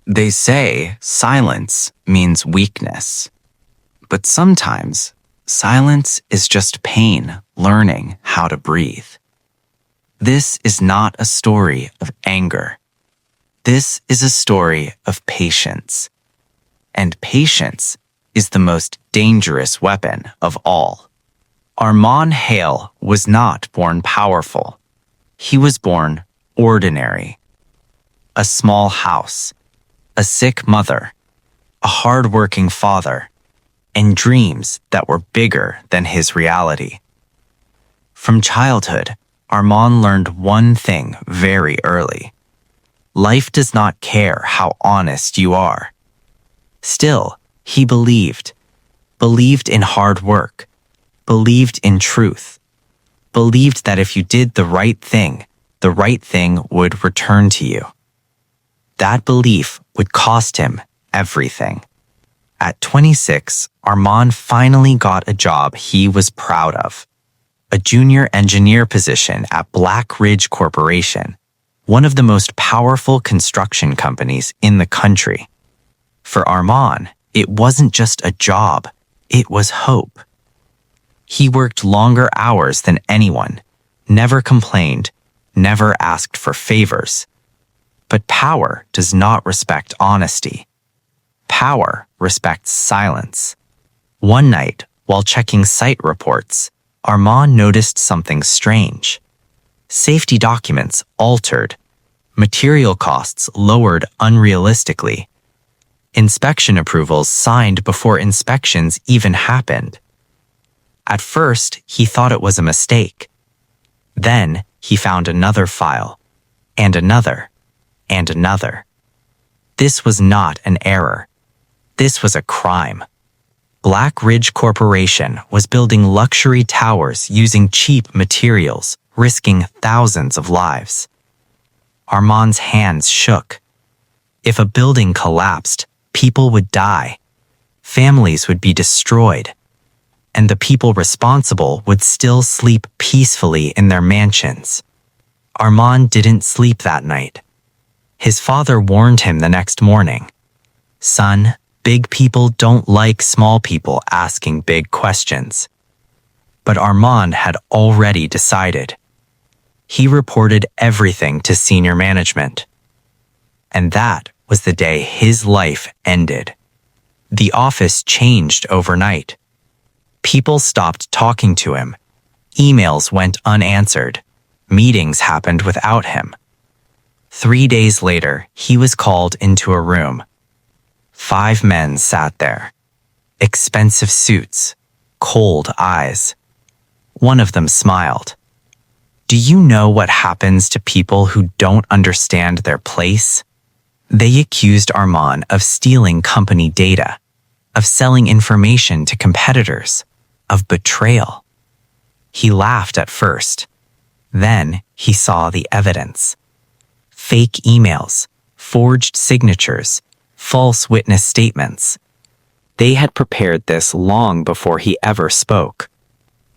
They say silence means weakness, but sometimes silence is just pain learning how to breathe. This is not a story of anger. This is a story of patience. And patience is the most dangerous weapon of all. Arman Hale was not born powerful. He was born ordinary. A small house, a sick mother, a hard-working father, and dreams that were bigger than his reality. From childhood, Arman learned one thing very early. Life does not care how honest you are. Still, he believed in hard work, believed in truth, believed that if you did the right thing would return to you. That belief would cost him everything. At 26, Arman finally got a job he was proud of. A junior engineer position at Black Ridge Corporation, one of the most powerful construction companies in the country. For Arman, it wasn't just a job, it was hope. He worked longer hours than anyone, never complained, never asked for favors. But power does not respect honesty. Power respects silence. One night, while checking site reports, Arman noticed something strange. Safety documents altered, material costs lowered unrealistically, inspection approvals signed before inspections even happened. At first, he thought it was a mistake. Then, he found another file, and another, and another. This was not an error. This was a crime. Black Ridge Corporation was building luxury towers using cheap materials, risking thousands of lives. Arman's hands shook. If a building collapsed, people would die. Families would be destroyed. And the people responsible would still sleep peacefully in their mansions. Arman didn't sleep that night. His father warned him the next morning. "Son, big people don't like small people asking big questions." But Arman had already decided. He reported everything to senior management. And that was the day his life ended. The office changed overnight. People stopped talking to him. Emails went unanswered. Meetings happened without him. 3 days later, he was called into a room. 5 men sat there. Expensive suits, cold eyes. One of them smiled. "Do you know what happens to people who don't understand their place?" They accused Arman of stealing company data, of selling information to competitors, of betrayal. He laughed at first. Then he saw the evidence. Fake emails, forged signatures, false witness statements. They had prepared this long before he ever spoke.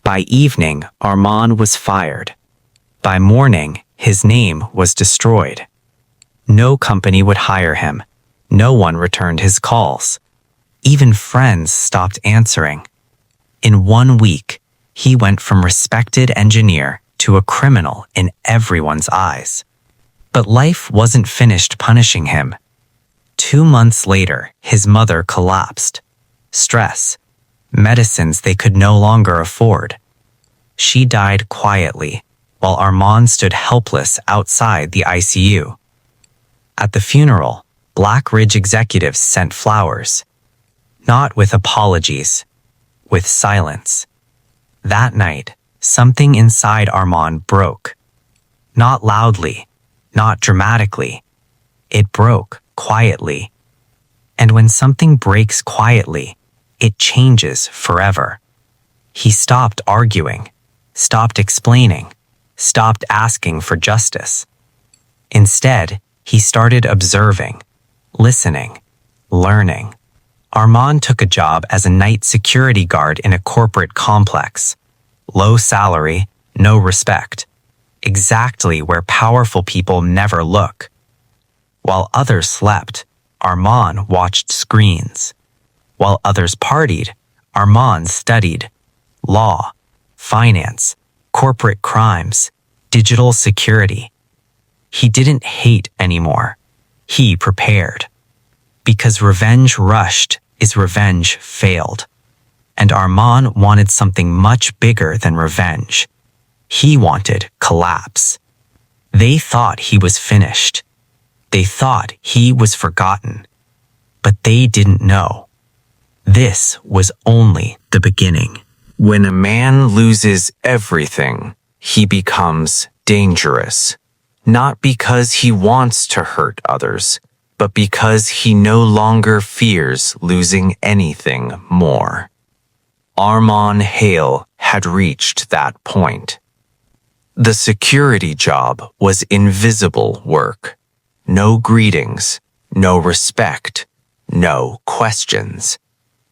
By evening, Arman was fired. By morning, his name was destroyed. No company would hire him. No one returned his calls. Even friends stopped answering. In 1 week, he went from respected engineer to a criminal in everyone's eyes. But life wasn't finished punishing him. 2 months later, his mother collapsed. Stress, medicines they could no longer afford. She died quietly, while Arman stood helpless outside the ICU. At the funeral, Black Ridge executives sent flowers. Not with apologies, with silence. That night, something inside Arman broke. Not loudly, not dramatically. It broke quietly. And when something breaks quietly, it changes forever. He stopped arguing, stopped explaining, stopped asking for justice. Instead, he started observing, listening, learning. Arman took a job as a night security guard in a corporate complex. Low salary, no respect. Exactly where powerful people never look. While others slept, Arman watched screens. While others partied, Arman studied law, finance, corporate crimes, digital security. He didn't hate anymore. He prepared. Because revenge rushed is revenge failed. And Arman wanted something much bigger than revenge. He wanted collapse. They thought he was finished. They thought he was forgotten. But they didn't know. This was only the beginning. When a man loses everything, he becomes dangerous. Not because he wants to hurt others, but because he no longer fears losing anything more. Arman Hale had reached that point. The security job was invisible work. No greetings, no respect, no questions.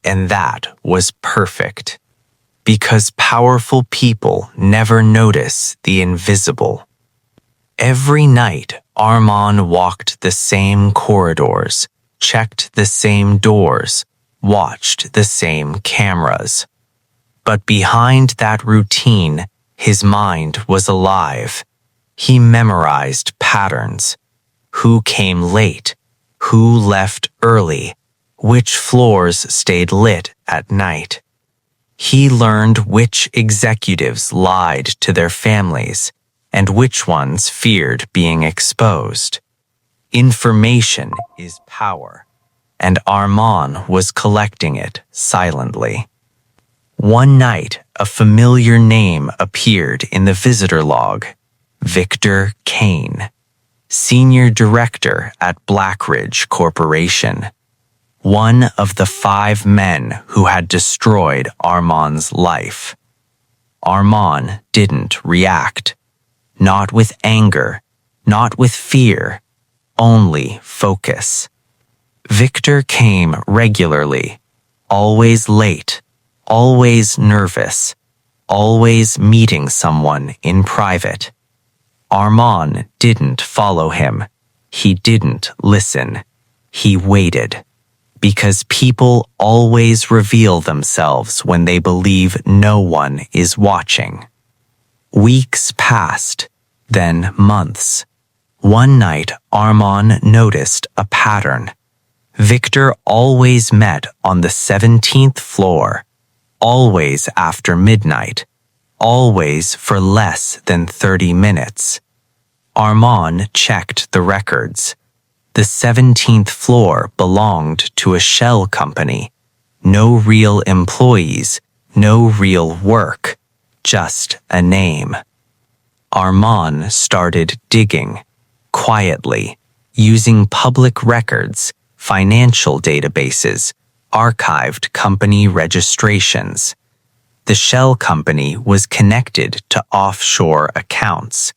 And that was perfect. Because powerful people never notice the invisible. Every night, Arman walked the same corridors, checked the same doors, watched the same cameras. But behind that routine, his mind was alive. He memorized patterns. Who came late? Who left early? Which floors stayed lit at night? He learned which executives lied to their families and which ones feared being exposed. Information is power, and Arman was collecting it silently. One night, a familiar name appeared in the visitor log. Victor Kane, Senior Director at Blackridge Corporation. One of the 5 men who had destroyed Arman's life. Arman didn't react. Not with anger, not with fear, only focus. Victor came regularly, always late, always nervous, always meeting someone in private. Arman didn't follow him. He didn't listen. He waited. Because people always reveal themselves when they believe no one is watching. Weeks passed, then months. One night, Arman noticed a pattern. Victor always met on the 17th floor, always after midnight, always for less than 30 minutes. Arman checked the records. The 17th floor belonged to a shell company. No real employees, no real work, just a name. Arman started digging, quietly, using public records, financial databases, archived company registrations. The shell company was connected to offshore accounts,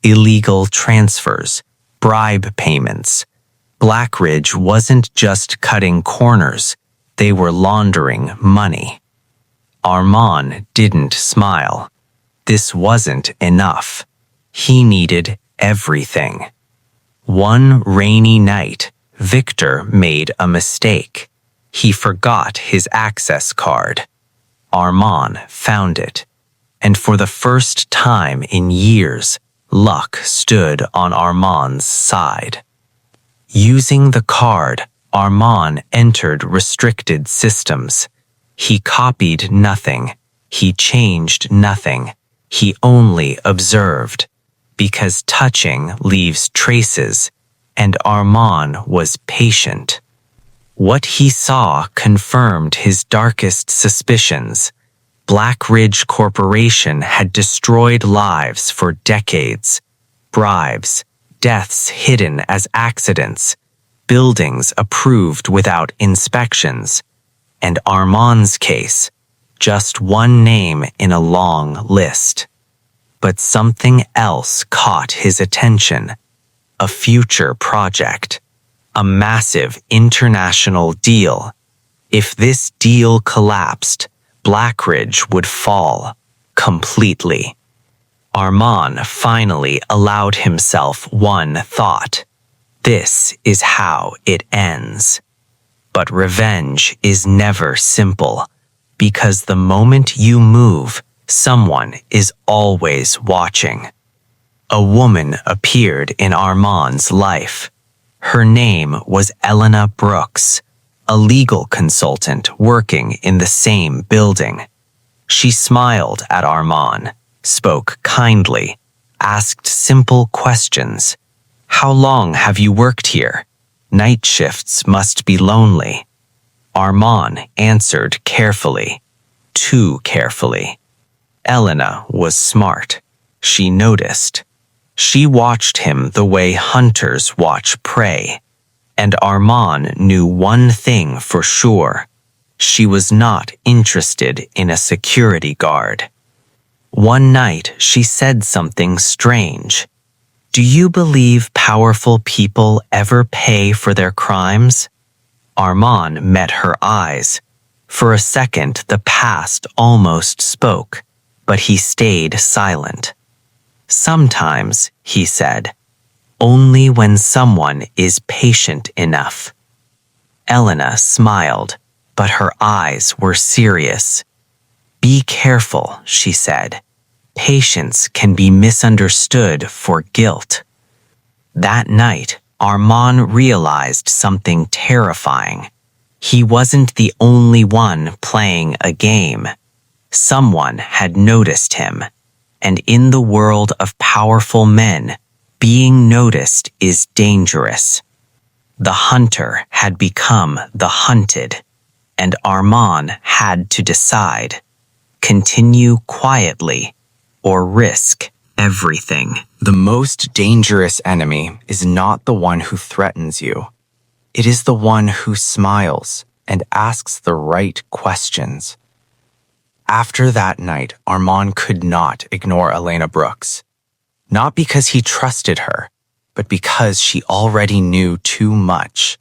illegal transfers, bribe payments. Blackridge wasn't just cutting corners, they were laundering money. Arman didn't smile. This wasn't enough. He needed everything. One rainy night, Victor made a mistake. He forgot his access card. Arman found it. And for the first time in years, luck stood on Arman's side. Using the card, Arman entered restricted systems. He copied nothing. He changed nothing. He only observed. Because touching leaves traces, and Arman was patient. What he saw confirmed his darkest suspicions. Blackridge Corporation had destroyed lives for decades. Bribes, deaths hidden as accidents, buildings approved without inspections, and Arman's case, just one name in a long list. But something else caught his attention. A future project. A massive international deal. If this deal collapsed, Blackridge would fall completely. Arman finally allowed himself one thought. This is how it ends. But revenge is never simple, because the moment you move, someone is always watching. A woman appeared in Arman's life. Her name was Elena Brooks, a legal consultant working in the same building. She smiled at Arman, spoke kindly, asked simple questions. "How long have you worked here? Night shifts must be lonely." Arman answered carefully, too carefully. Elena was smart. She noticed. She watched him the way hunters watch prey. And Arman knew one thing for sure. She was not interested in a security guard. One night, she said something strange. "Do you believe powerful people ever pay for their crimes?" Arman met her eyes. For a second, the past almost spoke, but he stayed silent. "Sometimes," he said, "only when someone is patient enough." Elena smiled, but her eyes were serious. "Be careful," she said. "Patience can be misunderstood for guilt." That night, Arman realized something terrifying. He wasn't the only one playing a game. Someone had noticed him. And in the world of powerful men, being noticed is dangerous. The hunter had become the hunted, and Arman had to decide: continue quietly or risk everything. The most dangerous enemy is not the one who threatens you. It is the one who smiles and asks the right questions. After that night, Arman could not ignore Elena Brooks. Not because he trusted her, but because she already knew too much.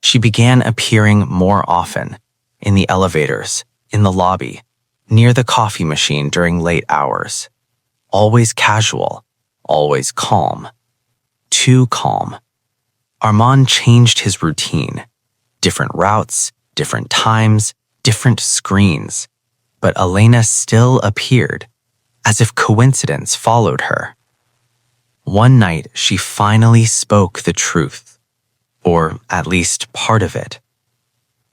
She began appearing more often, in the elevators, in the lobby, near the coffee machine during late hours. Always casual, always calm. Too calm. Arman changed his routine. Different routes, different times, different screens. But Elena still appeared, as if coincidence followed her. One night, she finally spoke the truth, or at least part of it.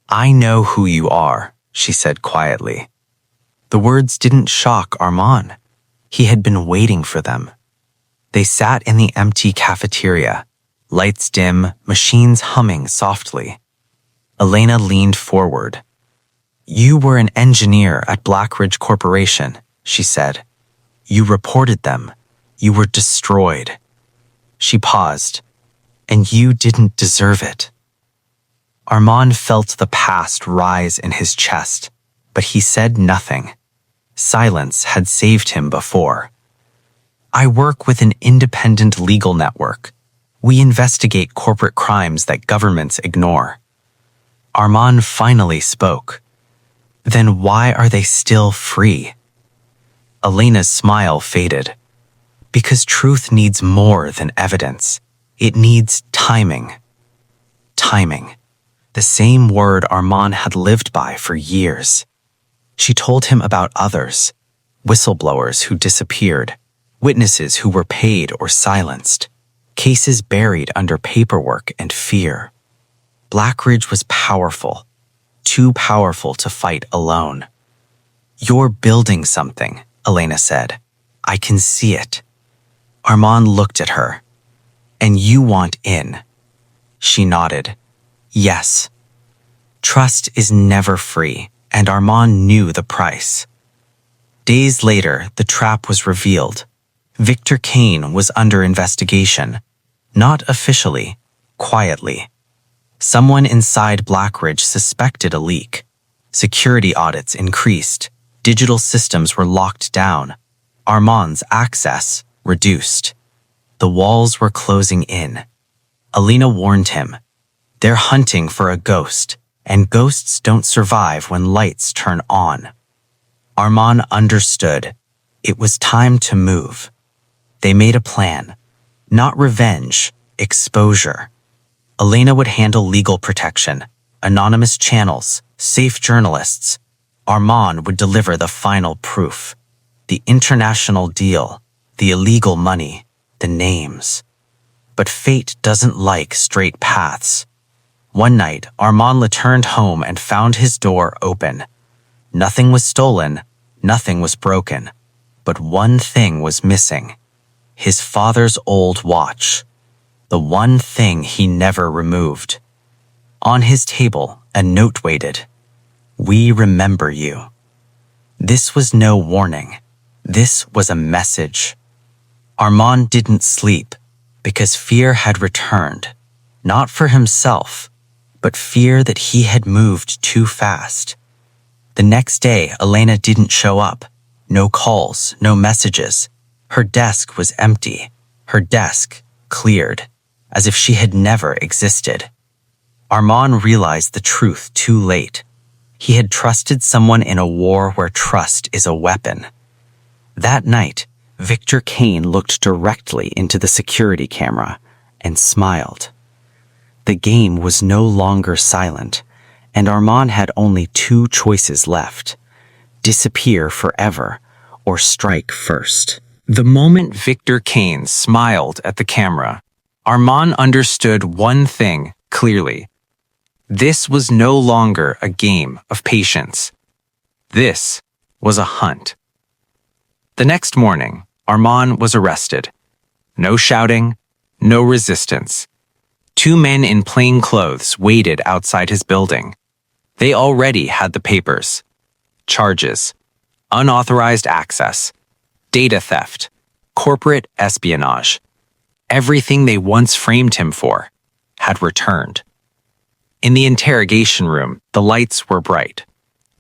"I know who you are," she said quietly. The words didn't shock Arman. He had been waiting for them. They sat in the empty cafeteria, lights dim, machines humming softly. Elena leaned forward. "You were an engineer at Blackridge Corporation," she said. "You reported them. You were destroyed." She paused. "And you didn't deserve it." Arman felt the past rise in his chest, but he said nothing. Silence had saved him before. "I work with an independent legal network. We investigate corporate crimes that governments ignore." Arman finally spoke. "Then why are they still free?" Elena's smile faded. "Because truth needs more than evidence. It needs timing." Timing. The same word Arman had lived by for years. She told him about others, whistleblowers who disappeared, witnesses who were paid or silenced, cases buried under paperwork and fear. Blackridge was powerful, too powerful to fight alone. "You're building something," Elena said. "I can see it." Arman looked at her. "And you want in?" She nodded. "Yes." Trust is never free, and Arman knew the price. Days later, the trap was revealed. Victor Kane was under investigation. Not officially, quietly. Someone inside Blackridge suspected a leak. Security audits increased. Digital systems were locked down. Arman's access reduced. The walls were closing in. Elena warned him. "They're hunting for a ghost, and ghosts don't survive when lights turn on." Arman understood. It was time to move. They made a plan. Not revenge, exposure. Elena would handle legal protection, anonymous channels, safe journalists. Arman would deliver the final proof. The international deal, the illegal money, the names. But fate doesn't like straight paths. One night, Arman returned home and found his door open. Nothing was stolen, nothing was broken. But one thing was missing. His father's old watch. The one thing he never removed. On his table, a note waited. "We remember you." This was no warning. This was a message. Arman didn't sleep because fear had returned, not for himself, but fear that he had moved too fast. The next day, Elena didn't show up. No calls, no messages. Her desk was empty. Her desk cleared, as if she had never existed. Arman realized the truth too late. He had trusted someone in a war where trust is a weapon. That night, Victor Kane looked directly into the security camera and smiled. The game was no longer silent, and Arman had only two choices left: disappear forever or strike first. The moment Victor Kane smiled at the camera, Arman understood one thing clearly. This was no longer a game of patience. This was a hunt. The next morning, Arman was arrested. No shouting, no resistance. Two men in plain clothes waited outside his building. They already had the papers. Charges: unauthorized access, data theft, corporate espionage. Everything they once framed him for had returned. In the interrogation room, the lights were bright.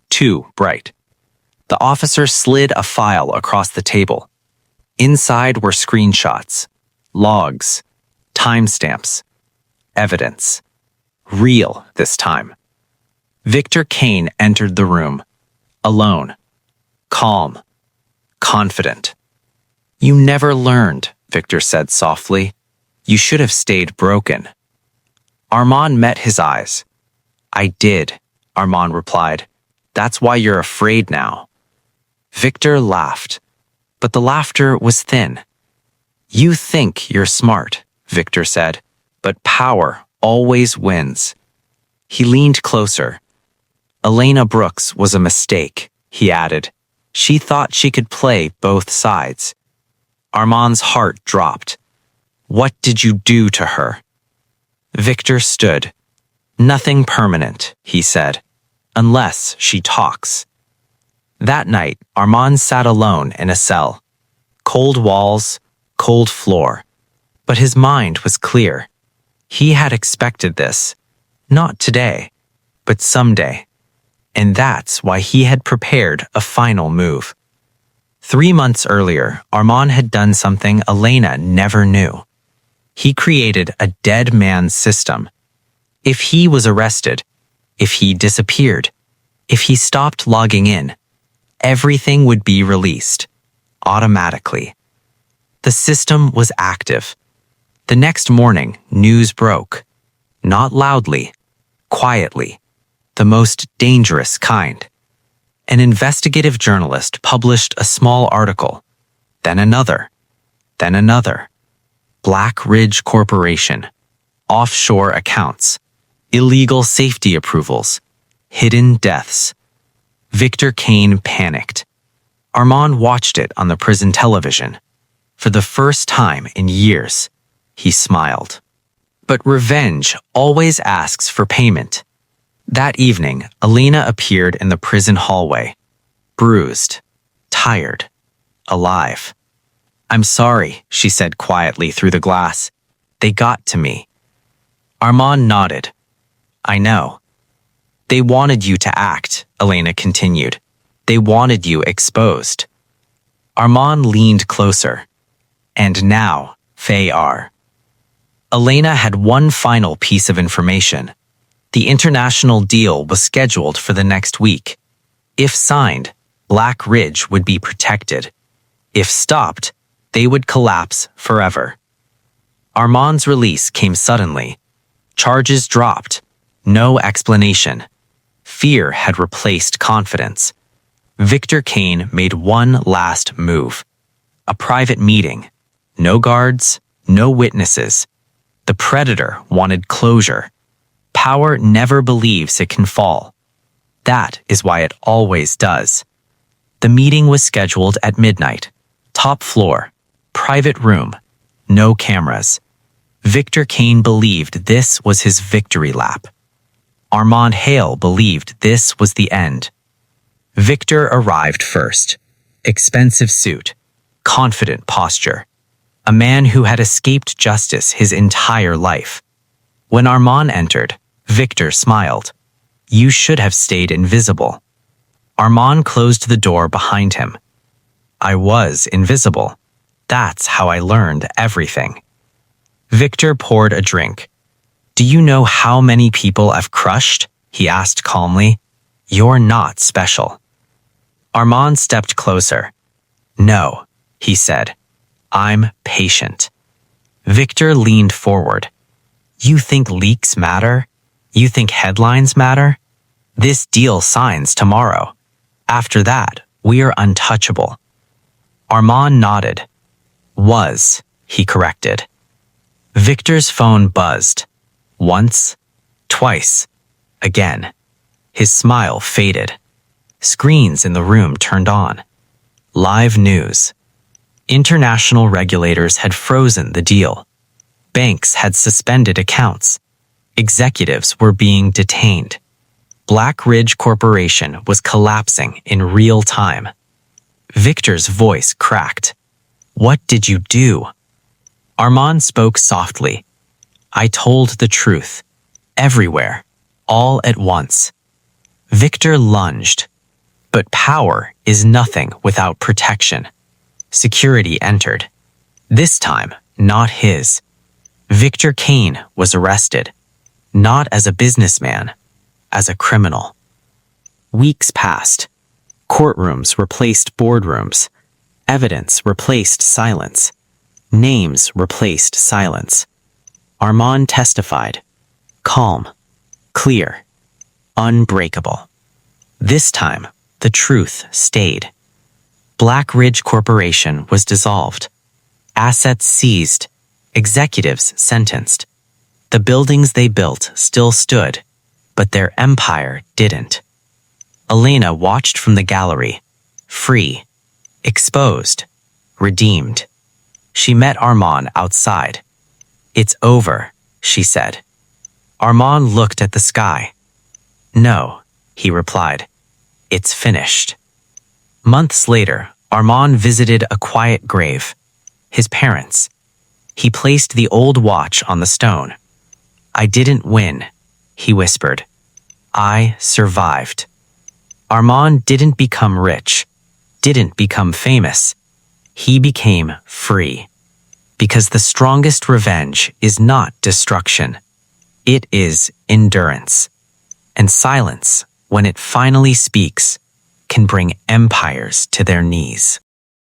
Too bright. The officer slid a file across the table. Inside were screenshots, logs, timestamps, evidence. Real this time. Victor Kane entered the room, alone, calm, confident. "You never learned," Victor said softly. "You should have stayed broken." Arman met his eyes. "I did," Arman replied. "That's why you're afraid now." Victor laughed, but the laughter was thin. "You think you're smart," Victor said, "but power always wins." He leaned closer. "Elena Brooks was a mistake," he added. "She thought she could play both sides." Arman's heart dropped. "What did you do to her?" Victor stood. "Nothing permanent," he said, "unless she talks." That night, Arman sat alone in a cell. Cold walls, cold floor. But his mind was clear. He had expected this. Not today, but someday. And that's why he had prepared a final move. 3 months earlier, Arman had done something Elena never knew. He created a dead man's system. If he was arrested, if he disappeared, if he stopped logging in, everything would be released, automatically. The system was active. The next morning, news broke. Not loudly, quietly, the most dangerous kind. An investigative journalist published a small article, then another, then another. Black Ridge Corporation, offshore accounts, illegal safety approvals, hidden deaths. Victor Kane panicked. Arman watched it on the prison television. For the first time in years, he smiled. But revenge always asks for payment. That evening, Elena appeared in the prison hallway, bruised, tired, alive. "I'm sorry," she said quietly through the glass. "They got to me." Arman nodded. "I know." "They wanted you to act," Elena continued. "They wanted you exposed." Arman leaned closer. "And now, they are." Elena had one final piece of information. The international deal was scheduled for the next week. If signed, Black Ridge would be protected. If stopped, they would collapse forever. Arman's release came suddenly. Charges dropped. No explanation. Fear had replaced confidence. Victor Kane made one last move. A private meeting. No guards, no witnesses. The predator wanted closure. Power never believes it can fall. That is why it always does. The meeting was scheduled at midnight. Top floor. Private room. No cameras. Victor Kane believed this was his victory lap. Arman Hale believed this was the end. Victor arrived first. Expensive suit. Confident posture. A man who had escaped justice his entire life. When Arman entered, Victor smiled. You should have stayed invisible. Arman closed the door behind him. I was invisible. That's how I learned everything. Victor poured a drink. Do you know how many people I've crushed? He asked calmly. You're not special. Arman stepped closer. No, he said. I'm patient. Victor leaned forward. You think leaks matter? You think headlines matter? This deal signs tomorrow. After that, we are untouchable. Arman nodded. Was, he corrected. Victor's phone buzzed. Once, twice, again. His smile faded. Screens in the room turned on. Live news. International regulators had frozen the deal. Banks had suspended accounts. Executives were being detained. Black Ridge Corporation was collapsing in real time. Victor's voice cracked. What did you do? Arman spoke softly. I told the truth. Everywhere. All at once. Victor lunged. But power is nothing without protection. Security entered. This time, not his. Victor Kane was arrested. Not as a businessman, as a criminal. Weeks passed. Courtrooms replaced boardrooms. Evidence replaced silence. Names replaced silence. Arman testified. Calm. Clear. Unbreakable. This time, the truth stayed. Black Ridge Corporation was dissolved. Assets seized. Executives sentenced. The buildings they built still stood, but their empire didn't. Elena watched from the gallery, free, exposed, redeemed. She met Arman outside. It's over, she said. Arman looked at the sky. No, he replied. It's finished. Months later, Arman visited a quiet grave. His parents. He placed the old watch on the stone. I didn't win, he whispered. I survived. Arman didn't become rich, didn't become famous. He became free. Because the strongest revenge is not destruction. It is endurance. And silence, when it finally speaks, can bring empires to their knees.